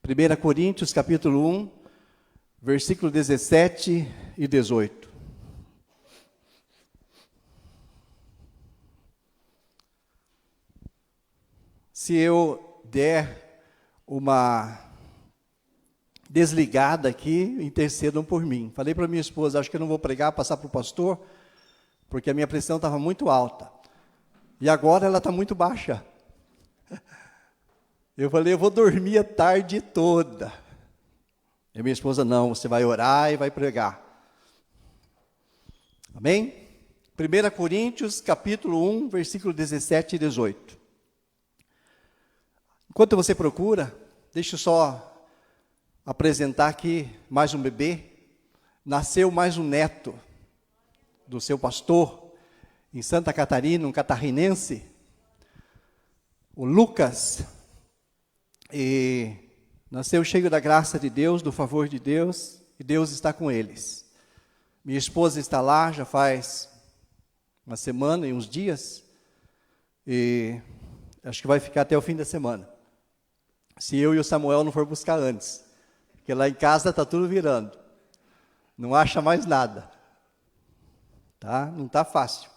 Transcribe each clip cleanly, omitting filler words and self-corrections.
1 Coríntios, capítulo 1, versículo 17 e 18. Se eu der uma desligada aqui, intercedam por mim. Falei para minha esposa, acho que eu não vou pregar, passar para o pastor, porque a minha pressão estava muito alta. E agora ela está muito baixa. Eu falei, eu vou dormir a tarde toda. E minha esposa, não, você vai orar e vai pregar. Amém? 1 Coríntios, capítulo 1, versículo 17 e 18. Enquanto você procura, deixa eu só apresentar aqui mais um bebê. Nasceu mais um neto do seu pastor, em Santa Catarina, um catarinense, o Lucas. E nasceu cheio da graça de Deus, do favor de Deus, e Deus está com eles. Minha esposa está lá, já faz uma semana e uns dias, e acho que vai ficar até o fim da semana. Se eu e o Samuel não for buscar antes, porque lá em casa está tudo virando. Não acha mais nada. Tá? Não está fácil.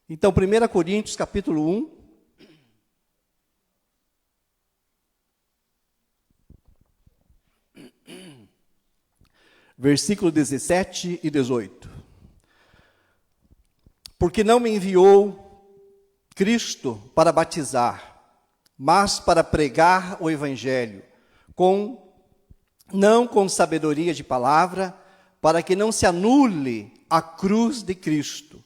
Então, 1 Coríntios, capítulo 1, versículo 17 e 18. Porque não me enviou Cristo para batizar, mas para pregar o Evangelho, não com sabedoria de palavra, para que não se anule a cruz de Cristo.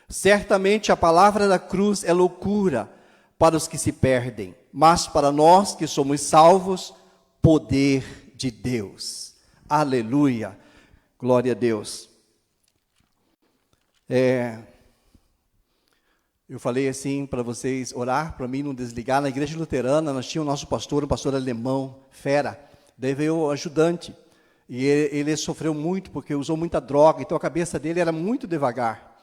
Certamente a palavra da cruz é loucura para os que se perdem, mas para nós que somos salvos, poder de Deus. Aleluia, glória a Deus. Eu falei assim para vocês orar, para mim não desligar. Na igreja luterana nós tínhamos o nosso pastor, um pastor alemão, fera. Daí veio o ajudante, e ele sofreu muito porque usou muita droga, então a cabeça dele era muito devagar.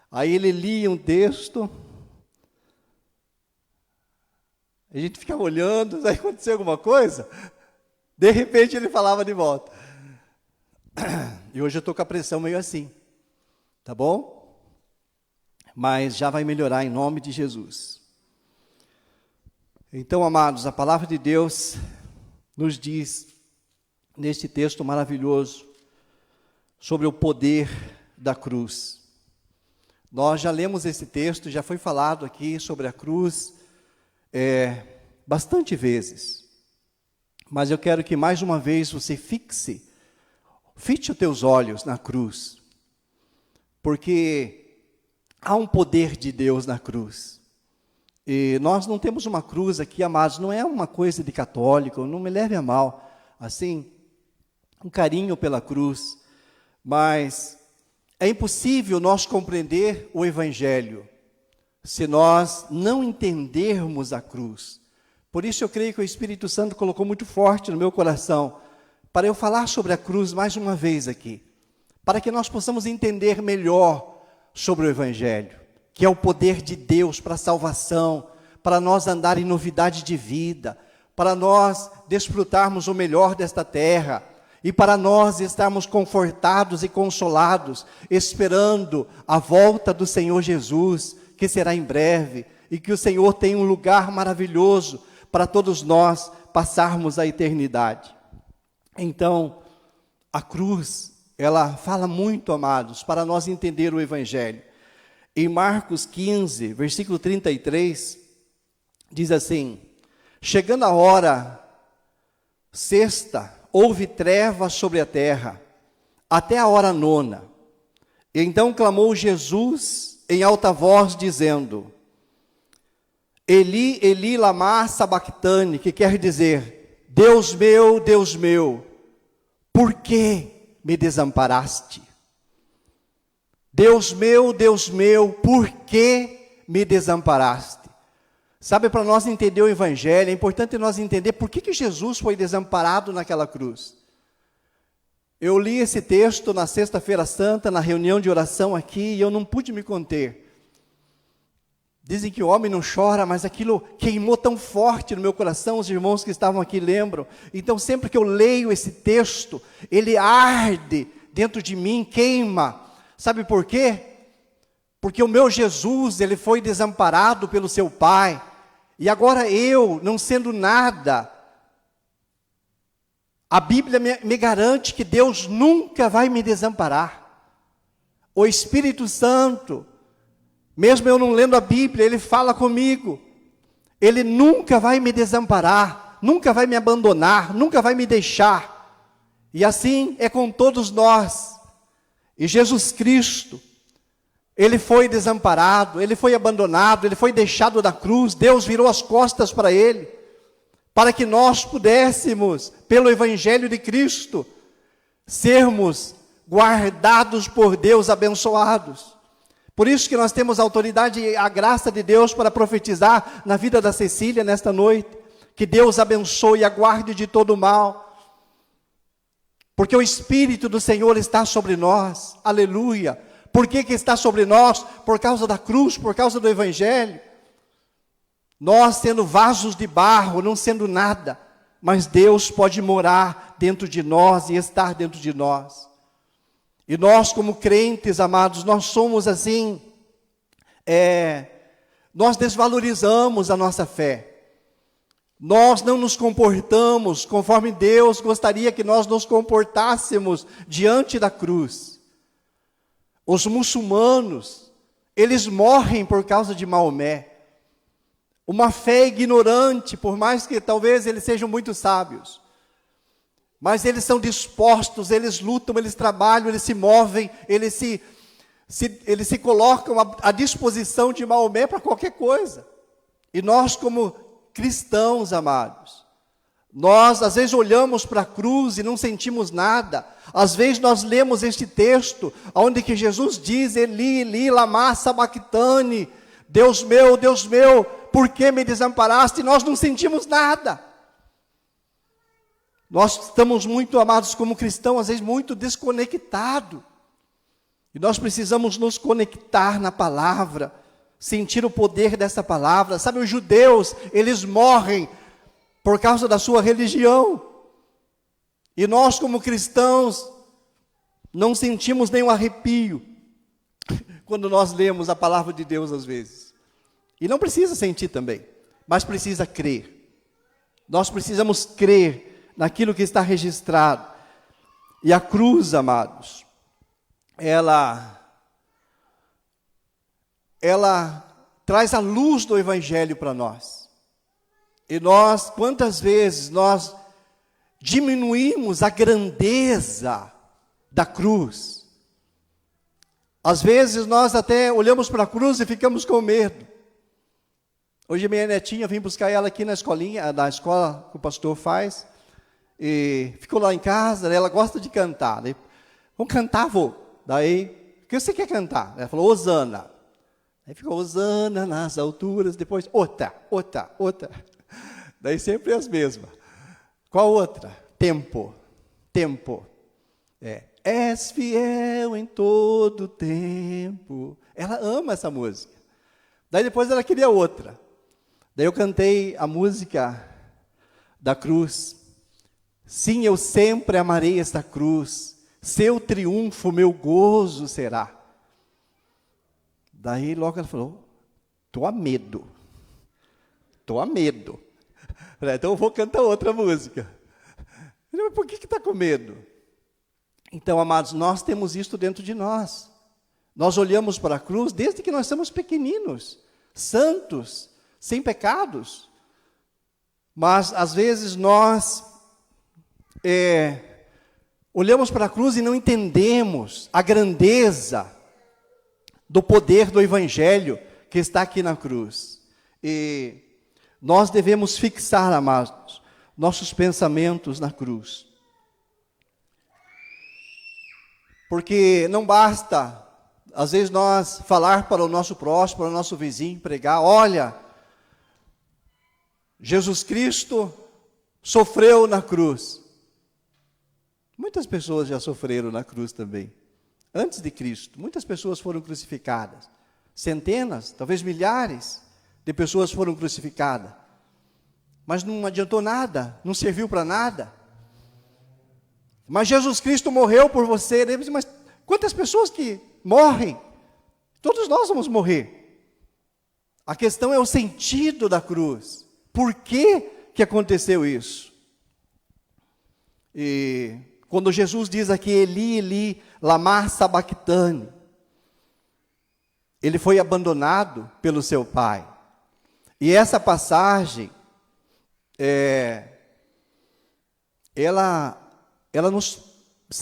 Aí ele lia um texto, a gente ficava olhando, aí acontecia alguma coisa, de repente ele falava de volta. E hoje eu estou com a pressão meio assim, tá bom? Mas já vai melhorar em nome de Jesus. Então, amados, a palavra de Deus nos diz, neste texto maravilhoso, sobre o poder da cruz. Nós já lemos esse texto, já foi falado aqui sobre a cruz bastante vezes. Mas eu quero que mais uma vez você fite os teus olhos na cruz. Porque há um poder de Deus na cruz. E nós não temos uma cruz aqui, amados, não é uma coisa de católico, não me leve a mal, assim, um carinho pela cruz, mas é impossível nós compreender o Evangelho se nós não entendermos a cruz. Por isso eu creio que o Espírito Santo colocou muito forte no meu coração, para eu falar sobre a cruz mais uma vez aqui, para que nós possamos entender melhor sobre o Evangelho, que é o poder de Deus para a salvação, para nós andar em novidade de vida, para nós desfrutarmos o melhor desta terra, e para nós estarmos confortados e consolados, esperando a volta do Senhor Jesus, que será em breve, e que o Senhor tem um lugar maravilhoso para todos nós passarmos a eternidade. Então, a cruz, ela fala muito, amados, para nós entender o Evangelho. Em Marcos 15, versículo 33, diz assim: chegando a hora sexta, houve trevas sobre a terra, até a hora nona. E então clamou Jesus em alta voz, dizendo: Eli, Eli, lama sabactane, que quer dizer: Deus meu, por que me desamparaste? Deus meu, por que me desamparaste? Sabe, para nós entender o Evangelho, é importante nós entender por que Jesus foi desamparado naquela cruz. Eu li esse texto na Sexta-feira Santa, na reunião de oração aqui, e eu não pude me conter Dizem que o homem não chora, mas aquilo queimou tão forte no meu coração, os irmãos que estavam aqui lembram. Então sempre que eu leio esse texto, ele arde dentro de mim, queima. Sabe por quê? Porque o meu Jesus, ele foi desamparado pelo seu Pai. E agora eu, não sendo nada, a Bíblia me garante que Deus nunca vai me desamparar. O Espírito Santo, mesmo eu não lendo a Bíblia, ele fala comigo. Ele nunca vai me desamparar, nunca vai me abandonar, nunca vai me deixar. E assim é com todos nós. E Jesus Cristo, ele foi desamparado, ele foi abandonado, ele foi deixado da cruz. Deus virou as costas para ele, para que nós pudéssemos, pelo Evangelho de Cristo, sermos guardados por Deus, abençoados. Por isso que nós temos a autoridade e a graça de Deus para profetizar na vida da Cecília nesta noite. Que Deus abençoe e a guarde de todo o mal. Porque o Espírito do Senhor está sobre nós. Aleluia. Por que está sobre nós? Por causa da cruz, por causa do Evangelho. Nós sendo vasos de barro, não sendo nada. Mas Deus pode morar dentro de nós e estar dentro de nós. E nós como crentes, amados, nós somos assim, nós desvalorizamos a nossa fé. Nós não nos comportamos conforme Deus gostaria que nós nos comportássemos diante da cruz. Os muçulmanos, eles morrem por causa de Maomé. Uma fé ignorante, por mais que talvez eles sejam muito sábios. Mas eles são dispostos, eles lutam, eles trabalham, eles se movem, eles se colocam à disposição de Maomé para qualquer coisa. E nós como cristãos, amados, nós às vezes olhamos para a cruz e não sentimos nada. Às vezes nós lemos este texto, onde que Jesus diz, Eli, Eli, lama sabachthani, Deus meu, por que me desamparaste? E nós não sentimos nada. Nós estamos muito, amados, como cristãos, às vezes muito desconectados. E nós precisamos nos conectar na palavra, sentir o poder dessa palavra. Sabe, os judeus, eles morrem por causa da sua religião. E nós, como cristãos, não sentimos nenhum arrepio quando nós lemos a palavra de Deus às vezes. E não precisa sentir também, mas precisa crer. Nós precisamos crer naquilo que está registrado. E a cruz, amados, ela traz a luz do Evangelho para nós. E nós, quantas vezes nós diminuímos a grandeza da cruz. Às vezes nós até olhamos para a cruz e ficamos com medo. Hoje minha netinha, vim buscar ela aqui na escolinha, na escola que o pastor faz. E ficou lá em casa, ela gosta de cantar. Daí, vamos cantar, avô. Daí, o que você quer cantar? Ela falou, Hosana. Aí ficou Hosana nas alturas, depois outra. Daí sempre as mesmas. Qual outra? Tempo. És fiel em todo tempo. Ela ama essa música. Daí depois ela queria outra. Daí eu cantei a música da cruz. Sim, eu sempre amarei esta cruz, seu triunfo, meu gozo será. Daí logo ela falou, estou a medo. Falei, então eu vou cantar outra música. Falei, mas por que está com medo? Então, amados, nós temos isto dentro de nós. Nós olhamos para a cruz desde que nós somos pequeninos, santos, sem pecados. Mas às vezes nós olhamos para a cruz e não entendemos a grandeza do poder do Evangelho que está aqui na cruz. E nós devemos fixar, amados, nossos pensamentos na cruz. Porque não basta, às vezes, nós falar para o nosso próximo, para o nosso vizinho, pregar, olha, Jesus Cristo sofreu na cruz. Muitas pessoas já sofreram na cruz também. Antes de Cristo, muitas pessoas foram crucificadas. Centenas, talvez milhares de pessoas foram crucificadas. Mas não adiantou nada, não serviu para nada. Mas Jesus Cristo morreu por você. Mas quantas pessoas que morrem? Todos nós vamos morrer. A questão é o sentido da cruz. Por que aconteceu isso? E quando Jesus diz aqui, Eli, Eli, lama sabachthani, ele foi abandonado pelo seu pai. E essa passagem, ela nos,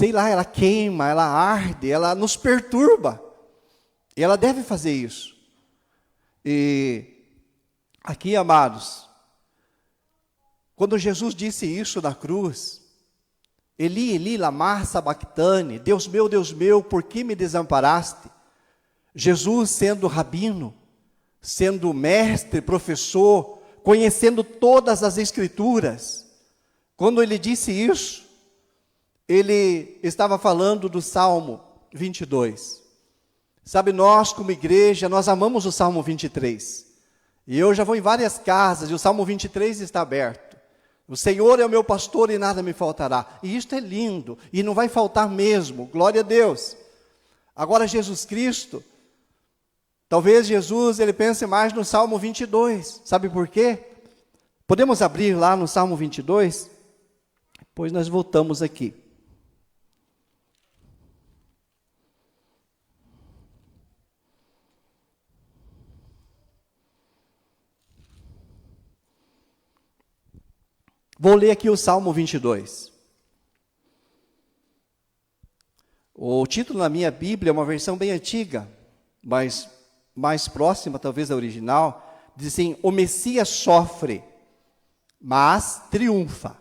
ela queima, ela arde, ela nos perturba. E ela deve fazer isso. E aqui, amados, quando Jesus disse isso na cruz, Eli, Eli, lama sabachthani, Deus meu, por que me desamparaste? Jesus, sendo rabino, sendo mestre, professor, conhecendo todas as escrituras, quando ele disse isso, ele estava falando do Salmo 22. Sabe, nós como igreja, nós amamos o Salmo 23. E eu já vou em várias casas e o Salmo 23 está aberto. O Senhor é o meu pastor e nada me faltará. E isto é lindo, e não vai faltar mesmo, glória a Deus. Agora Jesus Cristo, talvez Jesus, ele pense mais no Salmo 22. Sabe por quê? Podemos abrir lá no Salmo 22? Pois nós voltamos aqui. Vou ler aqui o Salmo 22. O título na minha Bíblia é uma versão bem antiga, mas mais próxima talvez da original. Diz assim, o Messias sofre, mas triunfa.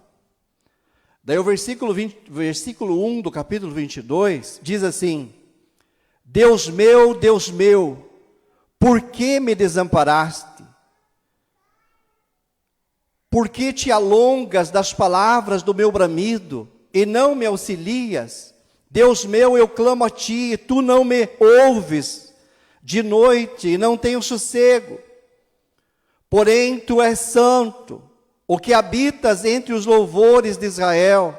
Daí o versículo 1 do capítulo 22 diz assim, Deus meu, por que me desamparaste? Por que te alongas das palavras do meu bramido e não me auxilias? Deus meu, eu clamo a ti e tu não me ouves. De noite e não tenho sossego. Porém, tu és santo, o que habitas entre os louvores de Israel.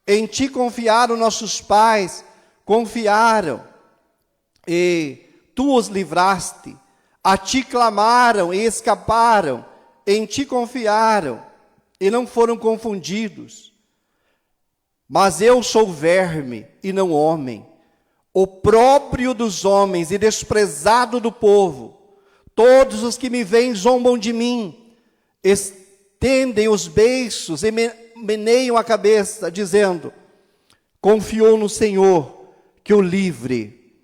Em ti confiaram nossos pais, confiaram, e tu os livraste. A ti clamaram e escaparam. Em ti confiaram e não foram confundidos. Mas eu sou verme e não homem, opróbrio dos homens e desprezado do povo. Todos os que me veem zombam de mim, estendem os beiços e meneiam a cabeça, dizendo, confiou no Senhor, que o livre.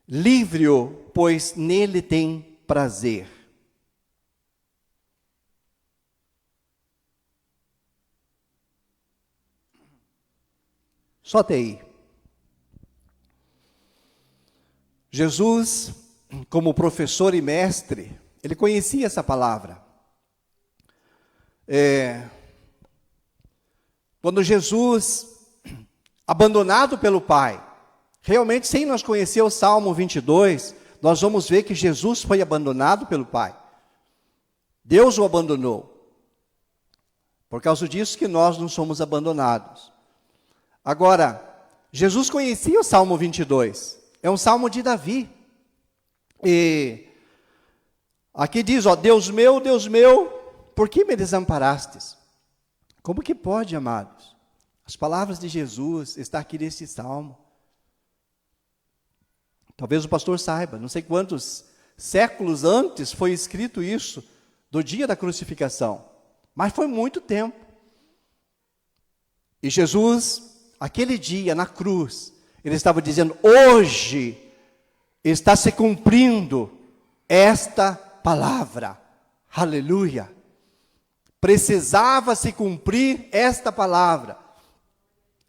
Livre-o, pois nele tem prazer. Só até aí. Jesus, como professor e mestre, ele conhecia essa palavra. Quando Jesus, abandonado pelo Pai, realmente sem nós conhecer o Salmo 22, nós vamos ver que Jesus foi abandonado pelo Pai. Deus o abandonou. Por causa disso que nós não somos abandonados. Agora, Jesus conhecia o Salmo 22. É um salmo de Davi. E aqui diz, Deus meu, por que me desamparastes? Como que pode, amados? As palavras de Jesus estão aqui nesse salmo. Talvez o pastor saiba, não sei quantos séculos antes foi escrito isso, do dia da crucificação. Mas foi muito tempo. E Jesus, aquele dia na cruz, ele estava dizendo, hoje está se cumprindo esta palavra. Aleluia. Precisava se cumprir esta palavra.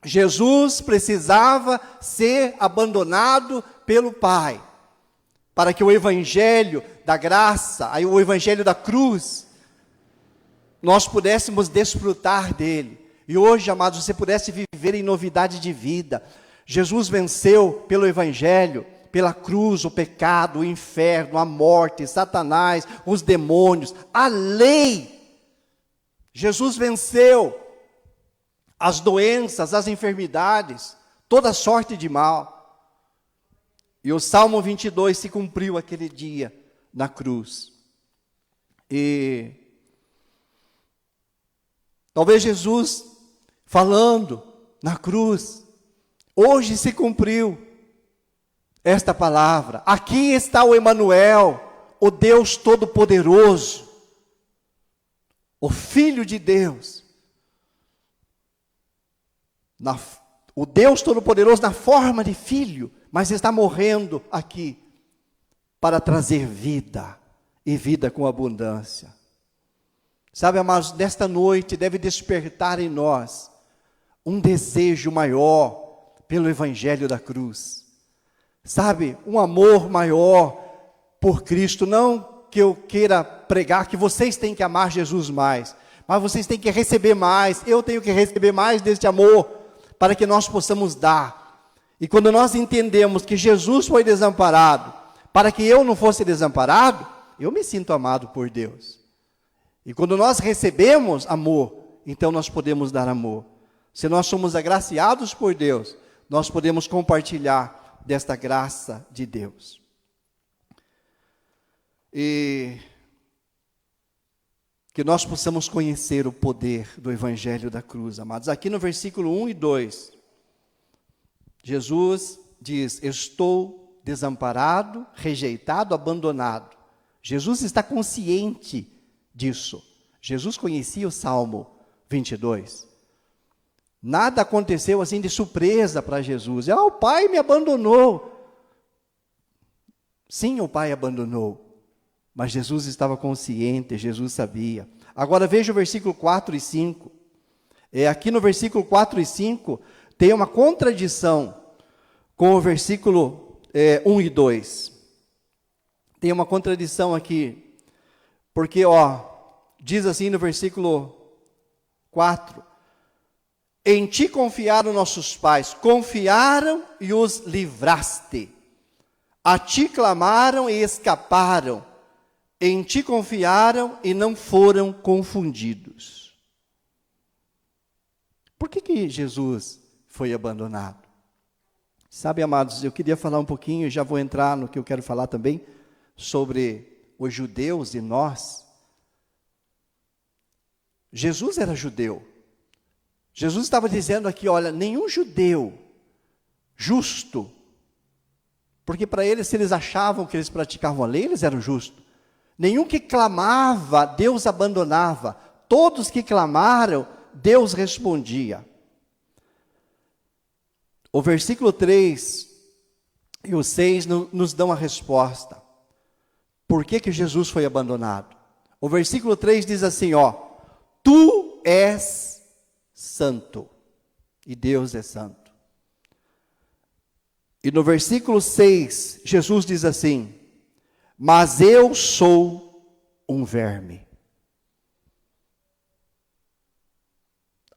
Jesus precisava ser abandonado pelo Pai, para que o evangelho da graça, o evangelho da cruz, nós pudéssemos desfrutar dele. E hoje, amados, você pudesse viver em novidade de vida. Jesus venceu pelo evangelho, pela cruz, o pecado, o inferno, a morte, Satanás, os demônios, a lei. Jesus venceu as doenças, as enfermidades, toda sorte de mal. E o Salmo 22 se cumpriu aquele dia na cruz. E talvez Jesus falando na cruz, hoje se cumpriu esta palavra. Aqui está o Emanuel, o Deus Todo-Poderoso, o Filho de Deus. O Deus Todo-Poderoso na forma de filho, mas está morrendo aqui para trazer vida e vida com abundância. Sabe, amados, nesta noite deve despertar em nós um desejo maior pelo Evangelho da cruz. Sabe, um amor maior por Cristo. Não que eu queira pregar que vocês têm que amar Jesus mais, mas vocês têm que receber mais. Eu tenho que receber mais deste amor para que nós possamos dar. E quando nós entendemos que Jesus foi desamparado para que eu não fosse desamparado, eu me sinto amado por Deus. E quando nós recebemos amor, então nós podemos dar amor. Se nós somos agraciados por Deus, nós podemos compartilhar desta graça de Deus. E que nós possamos conhecer o poder do Evangelho da cruz, amados. Aqui no versículo 1 e 2, Jesus diz: estou desamparado, rejeitado, abandonado. Jesus está consciente disso. Jesus conhecia o Salmo 22. Nada aconteceu assim de surpresa para Jesus. O Pai me abandonou. Sim, o Pai abandonou. Mas Jesus estava consciente, Jesus sabia. Agora veja o versículo 4 e 5. Aqui no versículo 4 e 5 tem uma contradição com o versículo 1 e 2. Tem uma contradição aqui. Porque, diz assim no versículo 4: em ti confiaram nossos pais, confiaram e os livraste. A ti clamaram e escaparam. Em ti confiaram e não foram confundidos. Por que Jesus foi abandonado? Sabe, amados, eu queria falar um pouquinho, já vou entrar no que eu quero falar também, sobre os judeus e nós. Jesus era judeu. Jesus estava dizendo aqui, olha, nenhum judeu justo, porque para eles, se eles achavam que eles praticavam a lei, eles eram justos. Nenhum que clamava, Deus abandonava. Todos que clamaram, Deus respondia. O versículo 3 e o 6 nos dão a resposta. Por que Jesus foi abandonado? O versículo 3 diz assim, tu és santo, e Deus é santo. E no versículo 6, Jesus diz assim, mas eu sou um verme.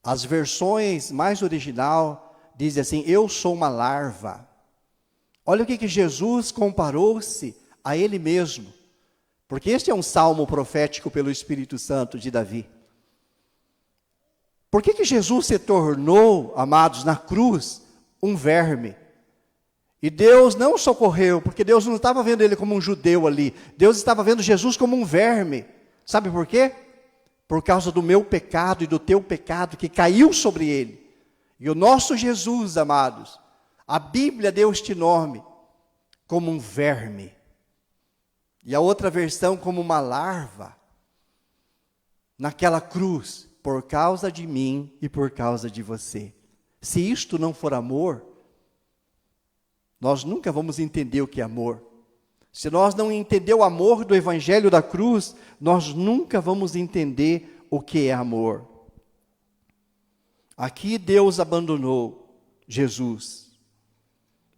As versões mais original dizem assim, eu sou uma larva. Olha o que Jesus comparou-se a ele mesmo, porque este é um salmo profético pelo Espírito Santo de Davi. Por que Jesus se tornou, amados, na cruz, um verme? E Deus não socorreu, porque Deus não estava vendo ele como um judeu ali. Deus estava vendo Jesus como um verme. Sabe por quê? Por causa do meu pecado e do teu pecado que caiu sobre ele. E o nosso Jesus, amados, a Bíblia deu este nome como um verme. E a outra versão como uma larva. Naquela cruz, por causa de mim e por causa de você. Se isto não for amor, nós nunca vamos entender o que é amor. Se nós não entender o amor do Evangelho da cruz, nós nunca vamos entender o que é amor. Aqui Deus abandonou Jesus,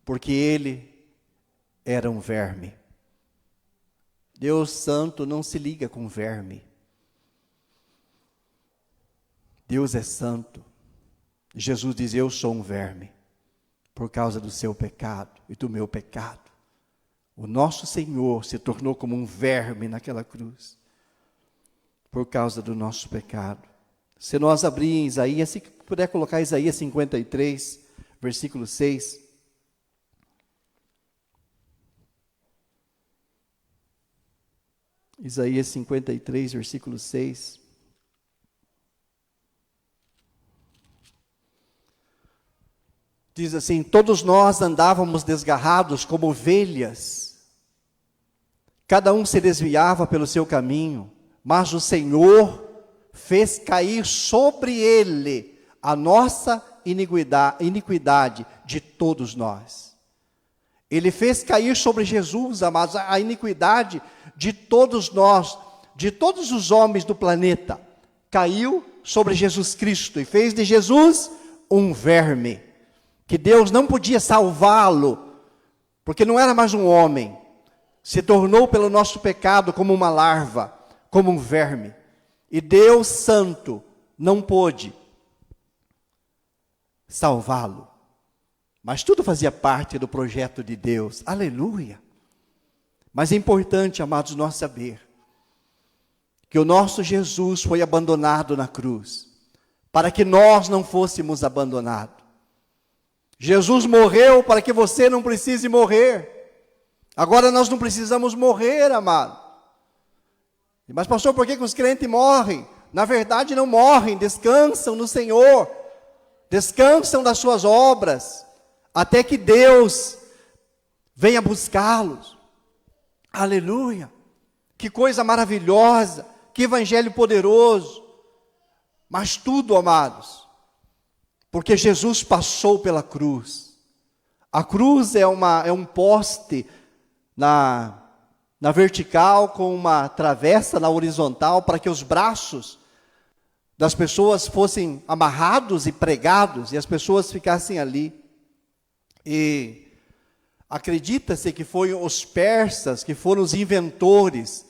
porque ele era um verme. Deus Santo não se liga com verme. Deus é santo. Jesus diz, eu sou um verme. Por causa do seu pecado e do meu pecado. O nosso Senhor se tornou como um verme naquela cruz, por causa do nosso pecado. Se nós abrir em Isaías, se puder colocar Isaías 53, versículo 6. Isaías 53, versículo 6. Diz assim: todos nós andávamos desgarrados como ovelhas, cada um se desviava pelo seu caminho, mas o Senhor fez cair sobre ele a nossa iniquidade de todos nós. Ele fez cair sobre Jesus, amados, a iniquidade de todos nós, de todos os homens do planeta, caiu sobre Jesus Cristo e fez de Jesus um verme, que Deus não podia salvá-lo, porque não era mais um homem, se tornou pelo nosso pecado como uma larva, como um verme, e Deus Santo não pôde salvá-lo, mas tudo fazia parte do projeto de Deus, aleluia. Mas é importante, amados, nós saber que o nosso Jesus foi abandonado na cruz, para que nós não fôssemos abandonados. Jesus morreu para que você não precise morrer. Agora nós não precisamos morrer, amado. Mas pastor, por que os crentes morrem? Na verdade não morrem, descansam no Senhor, descansam das suas obras, até que Deus venha buscá-los. Aleluia, que coisa maravilhosa, que evangelho poderoso. Mas tudo, amados, porque Jesus passou pela cruz. A cruz é um poste na vertical com uma travessa na horizontal, para que os braços das pessoas fossem amarrados e pregados, e as pessoas ficassem ali. E acredita-se que foi os persas que foram os inventores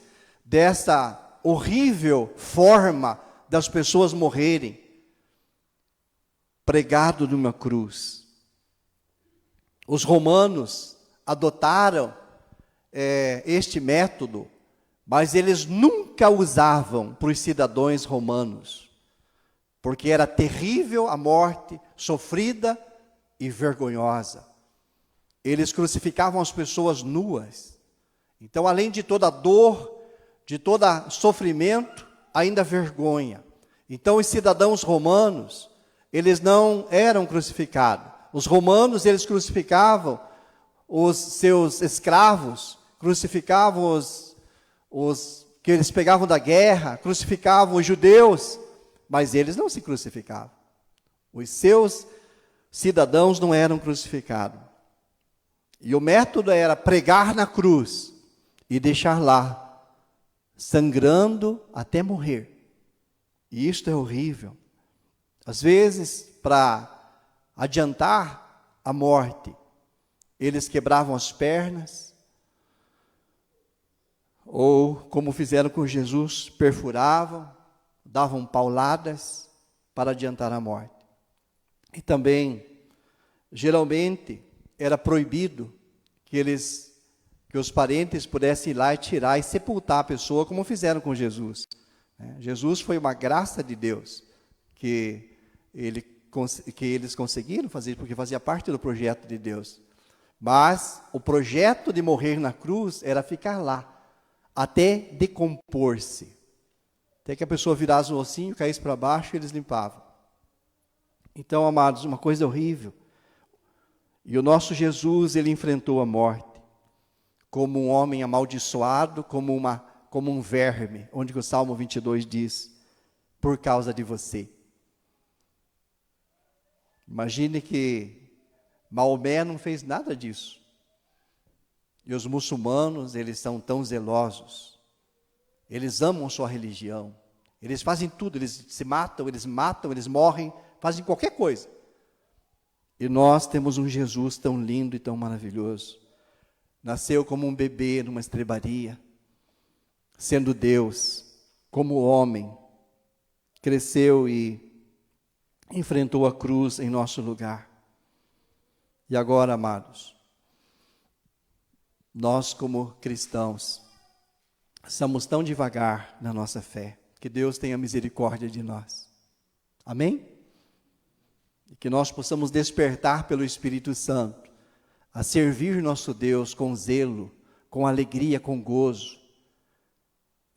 dessa horrível forma das pessoas morrerem, pregado numa cruz. Os romanos adotaram este método, mas eles nunca usavam para os cidadãos romanos, porque era terrível a morte, sofrida e vergonhosa. Eles crucificavam as pessoas nuas. Então, além de toda dor, de todo sofrimento, ainda vergonha. Então, os cidadãos romanos, eles não eram crucificados. Os romanos, eles crucificavam os seus escravos, crucificavam os que eles pegavam da guerra, crucificavam os judeus, mas eles não se crucificavam. Os seus cidadãos não eram crucificados. E o método era pregar na cruz e deixar lá, sangrando até morrer. E isto é horrível. Às vezes, para adiantar a morte, eles quebravam as pernas, ou, como fizeram com Jesus, perfuravam, davam pauladas para adiantar a morte. E também, geralmente, era proibido que os parentes pudessem ir lá e tirar e sepultar a pessoa, como fizeram com Jesus. Jesus foi uma graça de Deus, que eles conseguiram fazer, porque fazia parte do projeto de Deus. Mas o projeto de morrer na cruz era ficar lá, até decompor-se. Até que a pessoa virasse o ossinho, caísse para baixo e eles limpavam. Então, amados, uma coisa horrível. E o nosso Jesus, ele enfrentou a morte como um homem amaldiçoado, como um verme, onde o Salmo 22 diz, por causa de você. Imagine que Maomé não fez nada disso. E os muçulmanos, eles são tão zelosos. Eles amam sua religião. Eles fazem tudo, eles se matam, eles morrem, fazem qualquer coisa. E nós temos um Jesus tão lindo e tão maravilhoso. Nasceu como um bebê numa estrebaria, sendo Deus, como homem, cresceu e enfrentou a cruz em nosso lugar. E agora, amados, nós como cristãos, estamos tão devagar na nossa fé. Que Deus tenha misericórdia de nós. Amém? E que nós possamos despertar pelo Espírito Santo a servir nosso Deus com zelo, com alegria, com gozo.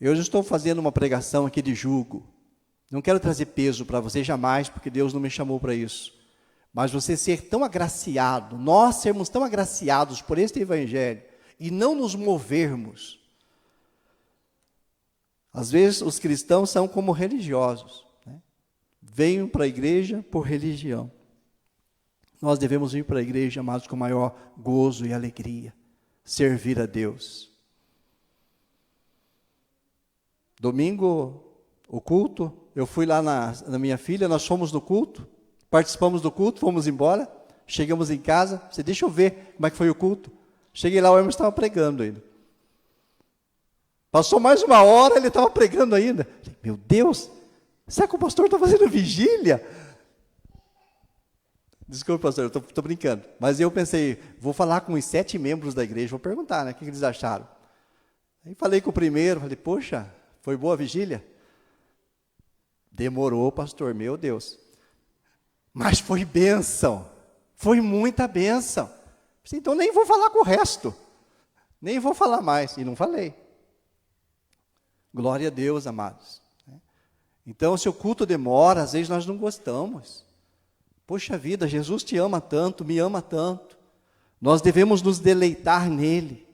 Eu já estou fazendo uma pregação aqui de jugo. Não quero trazer peso para você jamais, porque Deus não me chamou para isso. Mas você ser tão agraciado, nós sermos tão agraciados por este Evangelho e não nos movermos. Às vezes os cristãos são como religiosos, né? Venham para a igreja por religião. Nós devemos vir para a igreja, amados, com maior gozo e alegria, servir a Deus. Domingo, o culto, eu fui lá na minha filha, nós fomos no culto, participamos do culto, fomos embora, chegamos em casa, você deixa eu ver como é que foi o culto. Cheguei lá, o Hermes estava pregando ainda. Passou mais uma hora, ele estava pregando ainda. Meu Deus, será que o pastor está fazendo vigília? Desculpa, pastor, eu estou brincando. Mas eu pensei, vou falar com os 7 membros da igreja, vou perguntar, né, o que eles acharam. Aí falei com o primeiro, falei, poxa, foi boa a vigília? Demorou, pastor, meu Deus. Mas foi bênção, foi muita bênção. Então nem vou falar com o resto, nem vou falar mais. E não falei. Glória a Deus, amados. Então, se o culto demora, às vezes nós não gostamos. Poxa vida, Jesus te ama tanto, me ama tanto. Nós devemos nos deleitar nele.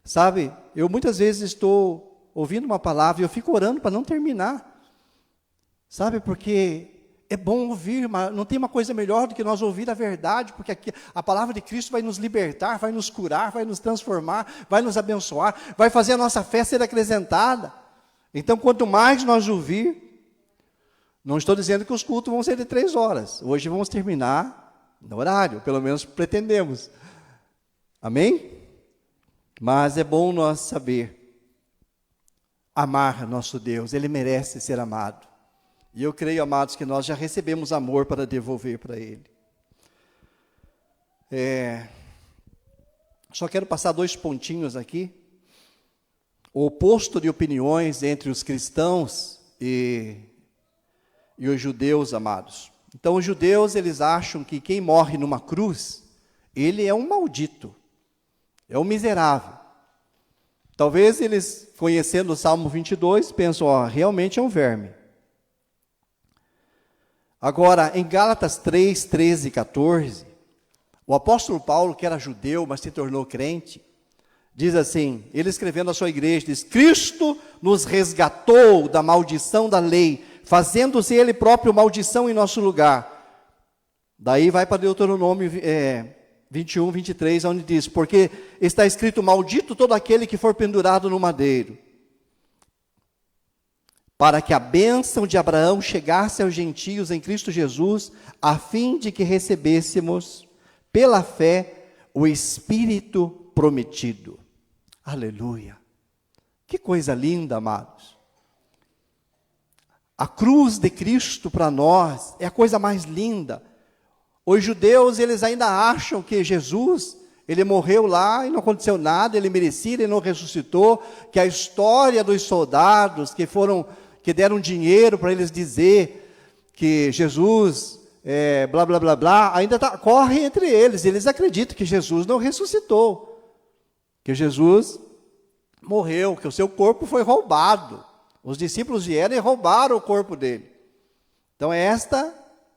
Sabe, eu muitas vezes estou ouvindo uma palavra e eu fico orando para não terminar. Sabe, porque é bom ouvir, mas não tem uma coisa melhor do que nós ouvir a verdade, porque aqui a palavra de Cristo vai nos libertar, vai nos curar, vai nos transformar, vai nos abençoar, vai fazer a nossa fé ser acrescentada. Então, quanto mais nós ouvir, não estou dizendo que os cultos vão ser de 3 horas. Hoje vamos terminar no horário, pelo menos pretendemos. Amém? Mas é bom nós saber amar nosso Deus, Ele merece ser amado. E eu creio, amados, que nós já recebemos amor para devolver para Ele. Só quero passar 2 pontinhos aqui. O oposto de opiniões entre os cristãos e os judeus, amados. Então, os judeus, eles acham que quem morre numa cruz, ele é um maldito, é um miserável. Talvez eles, conhecendo o Salmo 22, pensam, realmente é um verme. Agora, em Gálatas 3, 13 e 14, o apóstolo Paulo, que era judeu, mas se tornou crente, diz assim, ele escrevendo à sua igreja, diz, Cristo nos resgatou da maldição da lei, fazendo-se Ele próprio maldição em nosso lugar. Daí vai para Deuteronômio 21, 23, onde diz, porque está escrito, maldito todo aquele que for pendurado no madeiro, para que a bênção de Abraão chegasse aos gentios em Cristo Jesus, a fim de que recebêssemos, pela fé, o Espírito prometido. Aleluia! Que coisa linda, amados. A cruz de Cristo para nós é a coisa mais linda. Os judeus, eles ainda acham que Jesus, Ele morreu lá e não aconteceu nada, Ele merecia, Ele não ressuscitou, que a história dos soldados que deram dinheiro para eles dizer que Jesus, blá, blá, blá, blá, ainda corre entre eles. Eles acreditam que Jesus não ressuscitou, que Jesus morreu, que o seu corpo foi roubado. Os discípulos vieram e roubaram o corpo dele. Então, esta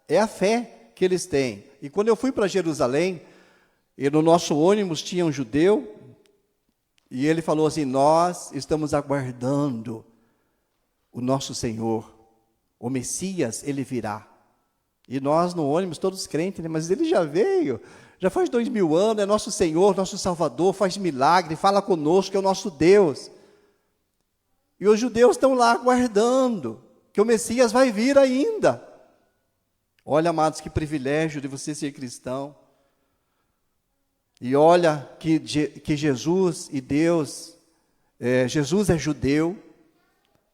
é a fé que eles têm. E quando eu fui para Jerusalém, e no nosso ônibus tinha um judeu, e ele falou assim, nós estamos aguardando o nosso Senhor, o Messias, Ele virá. E nós no ônibus, todos crentes, né? Mas Ele já veio, já faz 2000 anos, é nosso Senhor, nosso Salvador, faz milagre, fala conosco, é o nosso Deus. E os judeus estão lá aguardando, que o Messias vai vir ainda. Olha, amados, que privilégio de você ser cristão. E olha que Jesus e Deus, Jesus é judeu,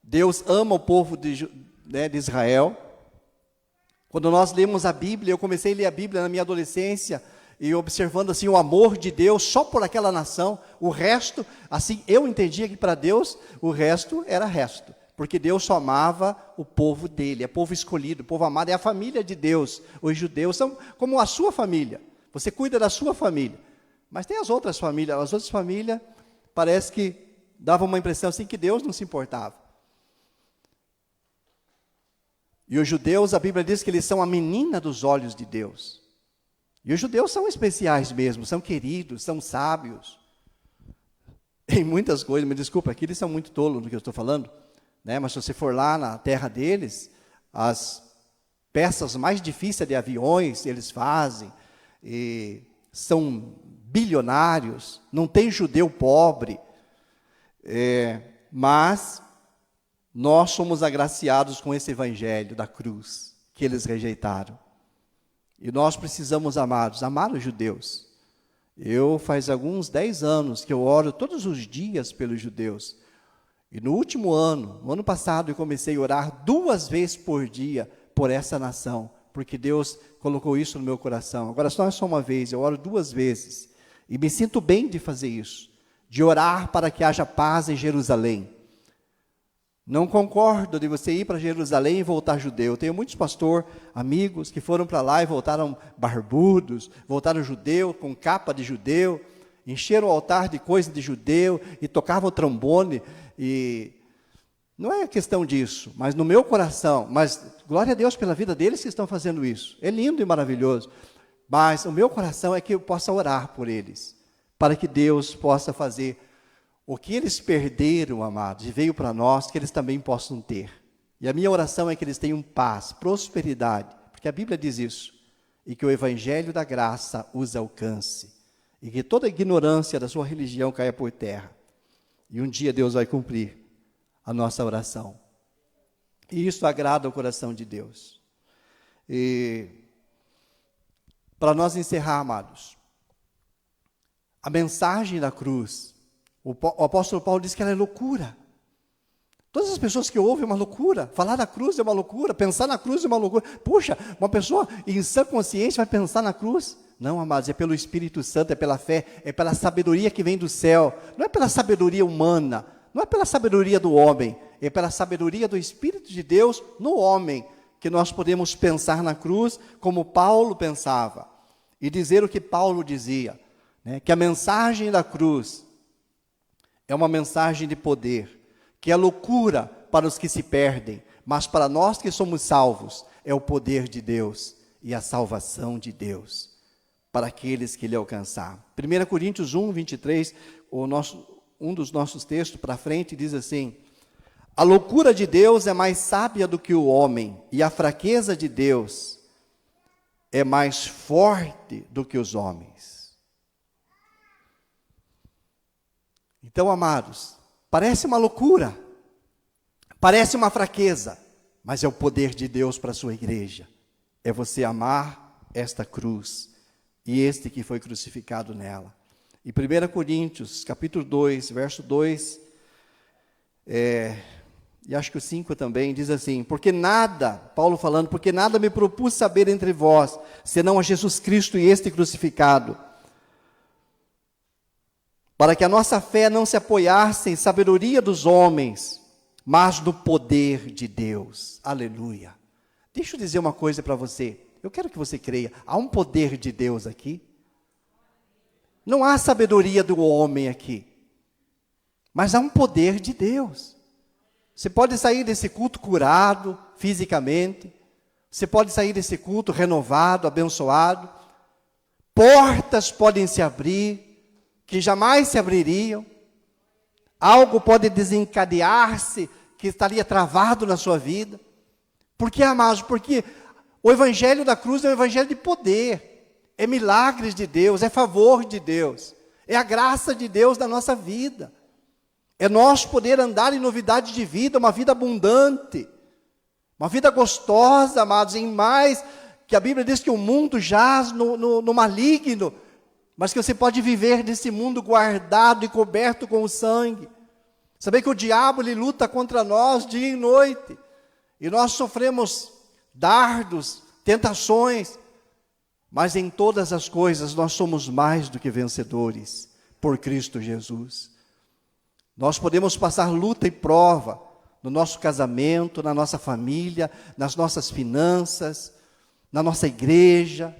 Deus ama o povo de Israel. Quando nós lemos a Bíblia, eu comecei a ler a Bíblia na minha adolescência, e observando assim o amor de Deus só por aquela nação. O resto, assim, eu entendia que para Deus o resto era resto, porque Deus só amava o povo dele, é povo escolhido, o povo amado, é a família de Deus. Os judeus são como a sua família, você cuida da sua família, mas tem as outras famílias parece que davam uma impressão assim que Deus não se importava. E os judeus, a Bíblia diz que eles são a menina dos olhos de Deus. E os judeus são especiais mesmo, são queridos, são sábios. Em muitas coisas, me desculpa, aqui eles são muito tolos no que eu estou falando, né? Mas se você for lá na terra deles, as peças mais difíceis de aviões eles fazem, e são bilionários, não tem judeu pobre, mas nós somos agraciados com esse evangelho da cruz, que eles rejeitaram. E nós precisamos, amados, amar os judeus. Eu faz alguns 10 anos que eu oro todos os dias pelos judeus. E no último ano, no ano passado, eu comecei a orar 2 vezes por dia por essa nação, porque Deus colocou isso no meu coração. Agora só é só uma vez, eu oro 2 vezes. E me sinto bem de fazer isso, de orar para que haja paz em Jerusalém. Não concordo de você ir para Jerusalém e voltar judeu. Tenho muitos amigos que foram para lá e voltaram barbudos, voltaram judeu, com capa de judeu, encheram o altar de coisa de judeu e tocavam trombone. E não é questão disso, mas no meu coração, mas glória a Deus pela vida deles que estão fazendo isso. É lindo e maravilhoso. Mas o meu coração é que eu possa orar por eles, para que Deus possa fazer o que eles perderam, amados, e veio para nós, que eles também possam ter. E a minha oração é que eles tenham paz, prosperidade, porque a Bíblia diz isso, e que o evangelho da graça os alcance, e que toda a ignorância da sua religião caia por terra. E um dia Deus vai cumprir a nossa oração. E isso agrada o coração de Deus. E para nós encerrar, amados, a mensagem da cruz, o apóstolo Paulo diz que ela é loucura. Todas as pessoas que ouvem é uma loucura. Falar da cruz é uma loucura. Pensar na cruz é uma loucura. Puxa, uma pessoa em sã consciência vai pensar na cruz? Não, amados, é pelo Espírito Santo, é pela fé, é pela sabedoria que vem do céu. Não é pela sabedoria humana, não é pela sabedoria do homem, é pela sabedoria do Espírito de Deus no homem, que nós podemos pensar na cruz como Paulo pensava. E dizer o que Paulo dizia, né? Que a mensagem da cruz é uma mensagem de poder, que é loucura para os que se perdem, mas para nós que somos salvos, é o poder de Deus e a salvação de Deus, para aqueles que lhe alcançar. 1 Coríntios 1, 23, um dos nossos textos para frente, diz assim: a loucura de Deus é mais sábia do que o homem, e a fraqueza de Deus é mais forte do que os homens. Então, amados, parece uma loucura, parece uma fraqueza, mas é o poder de Deus para a sua igreja. É você amar esta cruz e este que foi crucificado nela. E 1 Coríntios, capítulo 2, verso 2, e acho que o 5 também, diz assim: porque nada, Paulo falando, porque nada me propus saber entre vós, senão a Jesus Cristo e este crucificado, para que a nossa fé não se apoiasse em sabedoria dos homens, mas no poder de Deus. Aleluia. Deixa eu dizer uma coisa para você, eu quero que você creia, há um poder de Deus aqui. Não há sabedoria do homem aqui, mas há um poder de Deus. Você pode sair desse culto curado fisicamente, você pode sair desse culto renovado, abençoado, portas podem se abrir, que jamais se abririam, algo pode desencadear-se, que estaria travado na sua vida. Por que, amados? Porque o evangelho da cruz é um evangelho de poder, é milagres de Deus, é favor de Deus, é a graça de Deus na nossa vida, é nós poder andar em novidade de vida, uma vida abundante, uma vida gostosa, amados, em mais, que a Bíblia diz que o mundo jaz no maligno, mas que você pode viver nesse mundo guardado e coberto com o sangue. Saber que o diabo ele luta contra nós dia e noite, e nós sofremos dardos, tentações, Mas em todas as coisas nós somos mais do que vencedores por Cristo Jesus. Nós podemos passar luta e prova no nosso casamento, na nossa família, nas nossas finanças, na nossa igreja,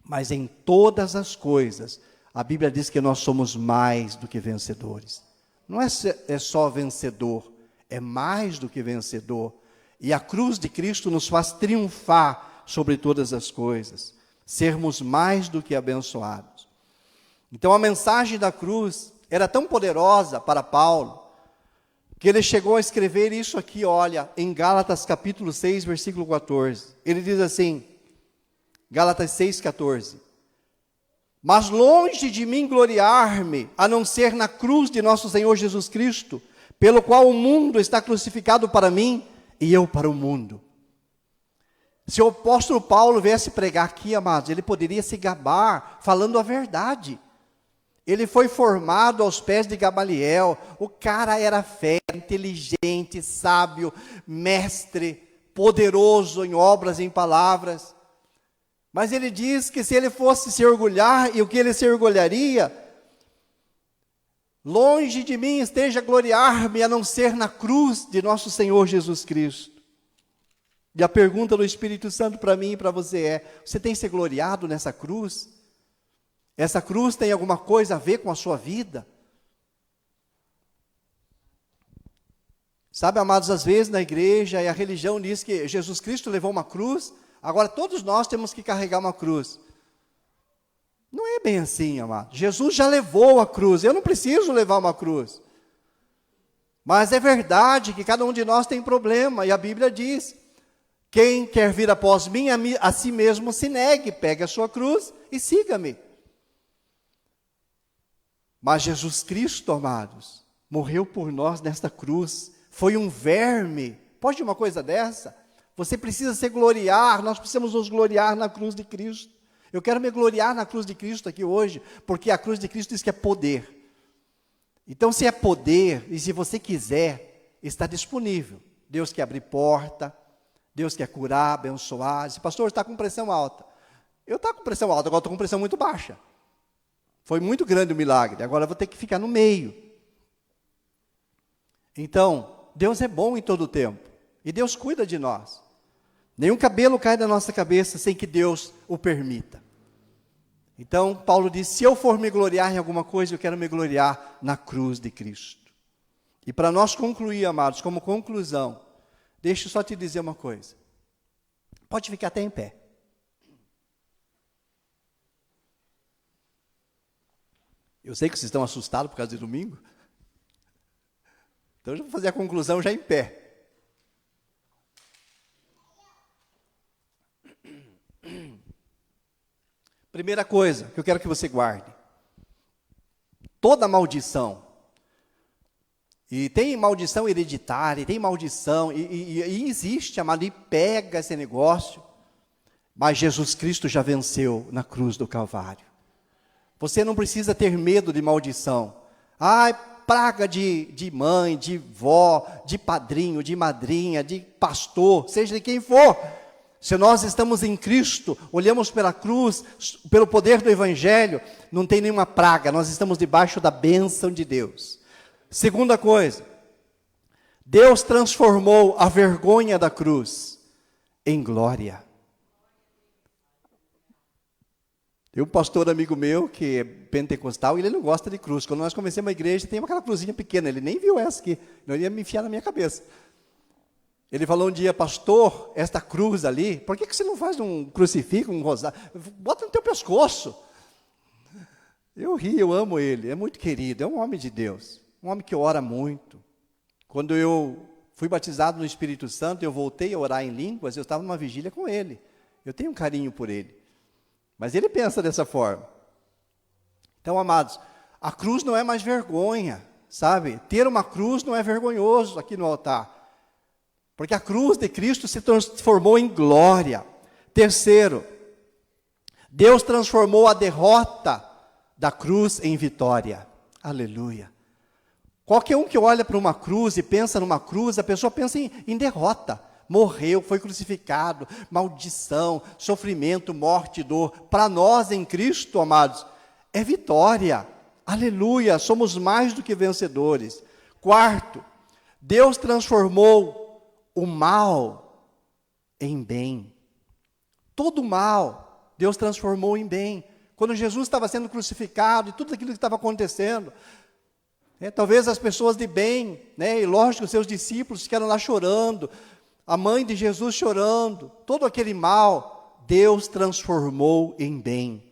mas em todas as coisas, a Bíblia diz que nós somos mais do que vencedores. Não é só vencedor, é mais do que vencedor. E a cruz de Cristo nos faz triunfar sobre todas as coisas, sermos mais do que abençoados. Então a mensagem da cruz era tão poderosa para Paulo, que ele chegou a escrever isso aqui, olha, em Gálatas capítulo 6, versículo 14. Ele diz assim, Gálatas 6, 14. Mas longe de mim gloriar-me, a não ser na cruz de nosso Senhor Jesus Cristo, pelo qual o mundo está crucificado para mim e eu para o mundo. Se o apóstolo Paulo viesse pregar aqui, amados, ele poderia se gabar falando a verdade. Ele foi formado aos pés de Gamaliel, o cara era fera, inteligente, sábio, mestre, poderoso em obras e em palavras. Mas ele diz que se ele fosse se orgulhar, e o que ele se orgulharia, longe de mim esteja gloriar-me, a não ser na cruz de nosso Senhor Jesus Cristo. E a pergunta do Espírito Santo para mim e para você é, você tem se gloriado nessa cruz? Essa cruz tem alguma coisa a ver com a sua vida? Sabe, amados, às vezes na igreja e a religião diz que Jesus Cristo levou uma cruz, agora todos nós temos que carregar uma cruz. Não é bem assim, amado. Jesus já levou a cruz, eu não preciso levar uma cruz. Mas é verdade que cada um de nós tem problema, e a Bíblia diz, quem quer vir após mim, a si mesmo se negue, pegue a sua cruz e siga-me. Mas Jesus Cristo, amados, morreu por nós nesta cruz, foi um verme. Pode uma coisa dessa? Você precisa se gloriar, nós precisamos nos gloriar na cruz de Cristo. Eu quero me gloriar na cruz de Cristo aqui hoje, porque a cruz de Cristo diz que é poder. Então, se é poder, e se você quiser, está disponível. Deus quer abrir porta, Deus quer curar, abençoar. Diz, pastor, está com pressão alta. Eu estou com pressão alta, agora estou com pressão muito baixa. Foi muito grande o milagre, agora eu vou ter que ficar no meio. Então, Deus é bom em todo o tempo, e Deus cuida de nós. Nenhum cabelo cai da nossa cabeça sem que Deus o permita. Então, Paulo diz, se eu for me gloriar em alguma coisa, eu quero me gloriar na cruz de Cristo. E para nós concluir, amados, como conclusão, deixa eu só te dizer uma coisa. Pode ficar até em pé. Eu sei que vocês estão assustados por causa de domingo. Então eu vou fazer a conclusão já em pé. Primeira coisa que eu quero que você guarde. Toda maldição. E tem maldição hereditária, tem maldição, e existe, amado, e pega esse negócio. Mas Jesus Cristo já venceu na cruz do Calvário. Você não precisa ter medo de maldição. Ai, praga de mãe, de vó, de padrinho, de madrinha, de pastor, seja de quem for. Se nós estamos em Cristo, olhamos pela cruz, pelo poder do Evangelho, não tem nenhuma praga, nós estamos debaixo da bênção de Deus. Segunda coisa, Deus transformou a vergonha da cruz em glória. Tem um pastor amigo meu, que é pentecostal, e ele não gosta de cruz. Quando nós começamos a igreja, tem aquela cruzinha pequena, ele nem viu essa aqui, não ia me enfiar na minha cabeça. Ele falou um dia, pastor, esta cruz ali, por que você não faz um crucifixo, um rosário? Bota no teu pescoço. Eu ri, eu amo ele, é muito querido, é um homem de Deus, um homem que ora muito. Quando eu fui batizado no Espírito Santo, eu voltei a orar em línguas, eu estava numa vigília com ele. Eu tenho um carinho por ele. Mas ele pensa dessa forma. Então, amados, a cruz não é mais vergonha, sabe? Ter uma cruz não é vergonhoso aqui no altar. Porque a cruz de Cristo se transformou em glória. Terceiro, Deus transformou a derrota da cruz em vitória. Aleluia. Qualquer um que olha para uma cruz e pensa numa cruz, a pessoa pensa em derrota. morreu, foi crucificado, maldição, sofrimento, morte, dor. Para nós em Cristo, amados, é vitória. Aleluia, somos mais do que vencedores. Quarto, Deus transformou o mal em bem. Todo mal, Deus transformou em bem. Quando Jesus estava sendo crucificado e tudo aquilo que estava acontecendo, talvez as pessoas de bem, e lógico, os seus discípulos ficaram lá chorando, a mãe de Jesus chorando, todo aquele mal, Deus transformou em bem.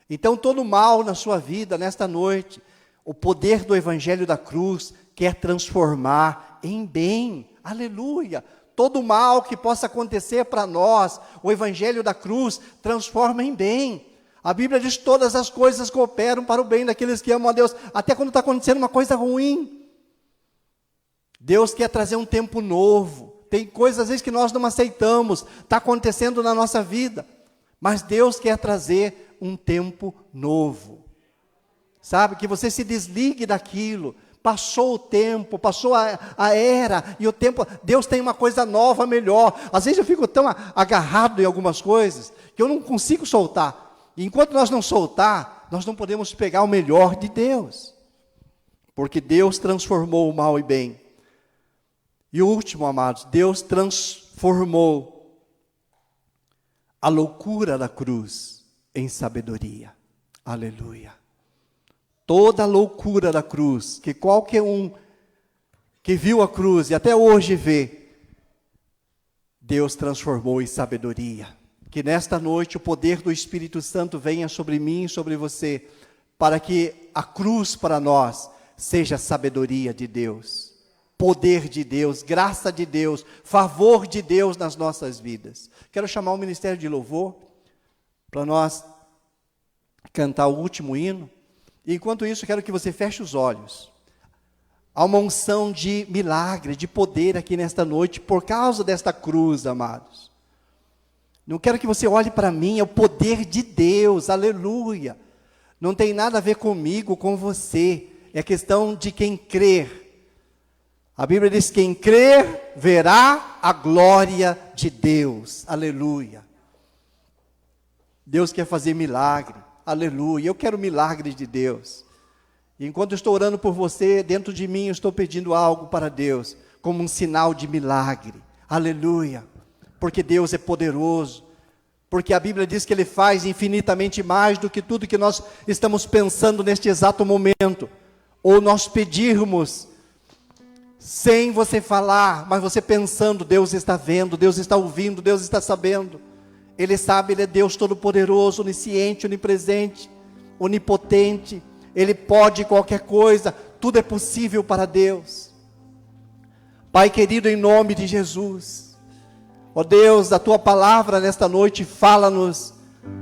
Então todo mal na sua vida, nesta noite, o poder do Evangelho da cruz quer transformar em bem, aleluia. Todo mal que possa acontecer para nós, o Evangelho da cruz transforma em bem. A Bíblia diz que todas as coisas cooperam para o bem daqueles que amam a Deus, até quando está acontecendo uma coisa ruim. Deus quer trazer um tempo novo. Tem coisas às vezes que nós não aceitamos, está acontecendo na nossa vida, mas Deus quer trazer um tempo novo. Sabe, que você se desligue daquilo. Passou o tempo, passou a era, e o tempo, Deus tem uma coisa nova, melhor. Às vezes eu fico tão agarrado em algumas coisas, que eu não consigo soltar. E enquanto nós não soltar, nós não podemos pegar o melhor de Deus. Porque Deus transformou o mal em bem. E o último, amados, Deus transformou a loucura da cruz em sabedoria. Aleluia. Toda a loucura da cruz, que qualquer um que viu a cruz e até hoje vê, Deus transformou em sabedoria. Que nesta noite o poder do Espírito Santo venha sobre mim e sobre você, para que a cruz para nós seja sabedoria de Deus, poder de Deus, graça de Deus, favor de Deus nas nossas vidas. Quero chamar o Ministério de Louvor para nós cantar o último hino. E enquanto isso, quero que você feche os olhos. Há uma unção de milagre, de poder aqui nesta noite, por causa desta cruz, amados. Não quero que você olhe para mim, é o poder de Deus, aleluia. Não tem nada a ver comigo, com você, é questão de quem crer. A Bíblia diz: quem crer, verá a glória de Deus, aleluia. Deus quer fazer milagre. Aleluia, eu quero milagres de Deus. E enquanto eu estou orando por você, dentro de mim eu estou pedindo algo para Deus, como um sinal de milagre. Aleluia, porque Deus é poderoso, porque a Bíblia diz que Ele faz infinitamente mais do que tudo que nós estamos pensando neste exato momento, ou nós pedirmos, sem você falar, mas você pensando. Deus está vendo, Deus está ouvindo, Deus está sabendo. Ele sabe, Ele é Deus Todo-Poderoso, onisciente, onipresente, onipotente. Ele pode qualquer coisa, tudo é possível para Deus. Pai querido, em nome de Jesus, ó Deus, a Tua palavra nesta noite fala-nos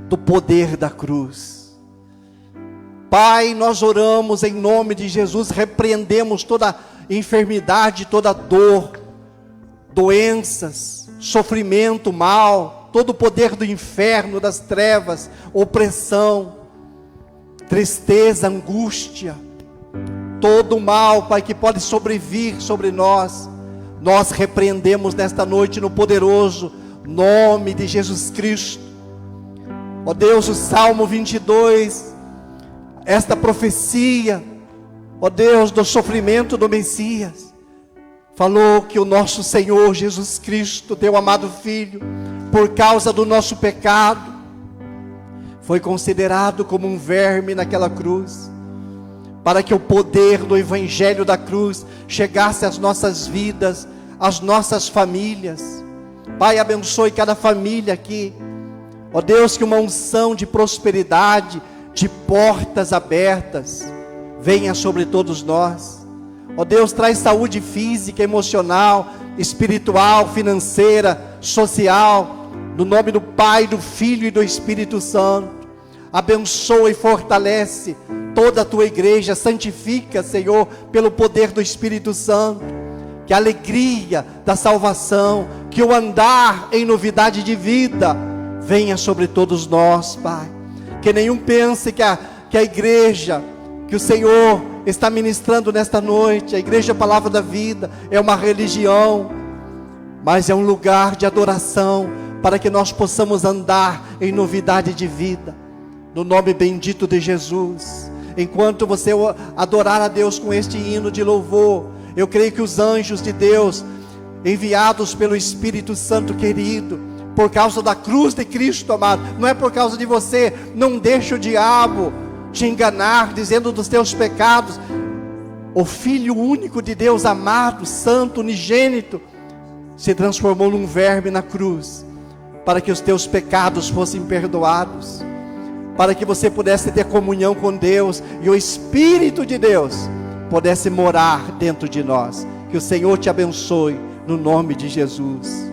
do poder da cruz. Pai, nós oramos em nome de Jesus, repreendemos toda enfermidade, toda dor, doenças, sofrimento, mal, todo o poder do inferno, das trevas, opressão, tristeza, angústia, todo o mal, Pai, que pode sobrevir sobre nós, nós repreendemos nesta noite no poderoso nome de Jesus Cristo. Ó Deus, o Salmo 22, esta profecia, ó Deus, do sofrimento do Messias, falou que o nosso Senhor Jesus Cristo, Teu amado Filho, por causa do nosso pecado, foi considerado como um verme naquela cruz, para que o poder do Evangelho da cruz chegasse às nossas vidas, às nossas famílias. Pai, abençoe cada família aqui, ó Deus, que uma unção de prosperidade, de portas abertas, venha sobre todos nós. Ó Deus, traz saúde física, emocional, espiritual, financeira, social, no nome do Pai, do Filho e do Espírito Santo. Abençoa e fortalece toda a Tua igreja, santifica, Senhor, pelo poder do Espírito Santo, que a alegria da salvação, que o andar em novidade de vida, venha sobre todos nós, Pai. Que nenhum pense que a igreja, que o Senhor está ministrando nesta noite, a Igreja Palavra da Vida, é uma religião. mas é um lugar de adoração, para que nós possamos andar em novidade de vida, no nome bendito de Jesus. Enquanto você adorar a Deus com este hino de louvor, eu creio que os anjos de Deus, enviados pelo Espírito Santo querido, por causa da cruz de Cristo, amado, não é por causa de você, não deixe o diabo te enganar, dizendo dos teus pecados. O Filho único de Deus, amado, santo, unigênito, se transformou num verme na cruz, para que os teus pecados fossem perdoados, para que você pudesse ter comunhão com Deus, e o Espírito de Deus pudesse morar dentro de nós. Que o Senhor te abençoe, no nome de Jesus.